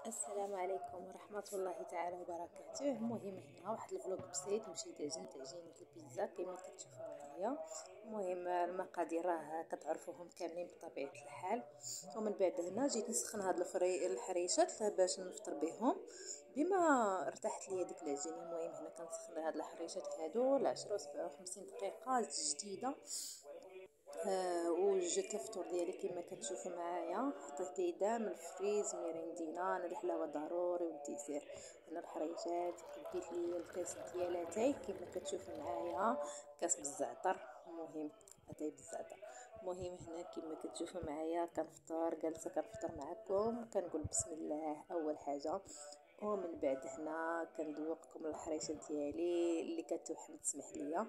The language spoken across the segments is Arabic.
السلام عليكم ورحمة الله تعالى وبركاته. المهم هنا واحد الفلوق بسيط نمشي تعجينة البيتزا كما كتشوفوا معايا. المهم المقادير راه كتعرفوهم كاملين بطبيعة الحال. ومن بعد هنا جيت نسخن هاد الحريشات باش نفطر بهم بما ارتاحت ليا ديك العجينه. المهم هنا كنسخن هاد الحريشات هادو ل 10 و 57 دقيقه جديده. وجدت الفطور ديالي كما كتشوفوا معايا، حطيت ليه دام الفريز ميريندينا. انا الحلاوه ضروري والديسير. هنا الحريشات كبيت لي الكاس ديالاتي كما كتشوفوا معايا، كاس بالزعتر. المهم اتاي بالزعتر. المهم هنا كما كتشوفوا معايا كنفطر، جالسه كنفطر معكم، كنقول بسم الله اول حاجه. ومن بعد هنا كندوقكم الحريشه ديالي اللي كتوحم تسمح ليا.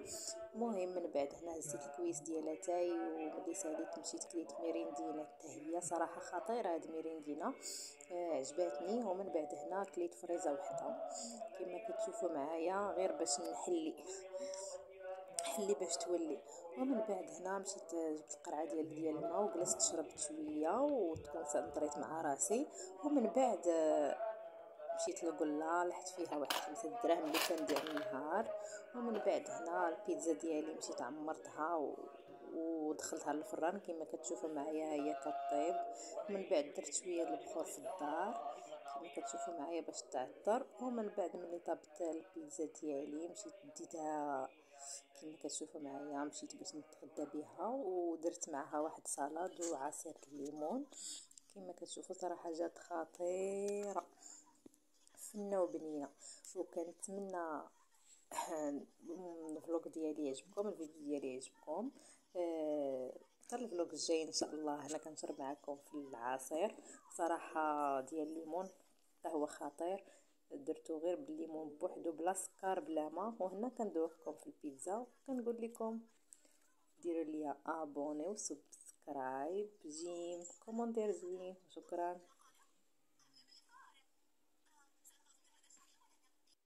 المهم من بعد هنا هزيت الكويس ديالاتاي، وملي ساليت مشيت كليت ميريندينا حتى هي صراحه خطيره هاد ميريندينا. عجباتني. ومن بعد هنا كليت فريزه وحده كما كتشوفوا معايا غير باش نحلي باش تولي. ومن بعد هنا مشيت جبت القرعه ديال الماء وجلست شربت شويه وتكونسنطريت مع راسي. ومن بعد مشيت لقله لحت فيها واحد 5 دراهم اللي كندير النهار. ومن بعد هنا البيتزا ديالي مشيت عمرتها ودخلتها للفران كما كتشوفوا معايا هي كطيب. من بعد درت شويه البخور في الدار كما كتشوفوا معايا باش تعطر. ومن بعد ملي طابت البيتزا ديالي مشيت ديتها كما كتشوفوا معايا، مشيت باش نتغدى بها ودرت معها واحد سلطه وعصير الليمون. كما كتشوفوا صراحه جات خطيره فنه وبنينه. وكنتمنى الفلوق ديالي يعجبكم، الفيديو ديالي يعجبكم. حتى الفلوق الجاي ان شاء الله انا كنشرب معكم في العصير صراحه ديال الليمون، حتى هو خطير. درتو غير بالليمون بوحدو بلا سكر بلا ما. وهنا كندوقكم في البيتزا وكنقول لكم ديروا لي ابوني وسبسكرايب جيم كومونتير زوين. شكرا.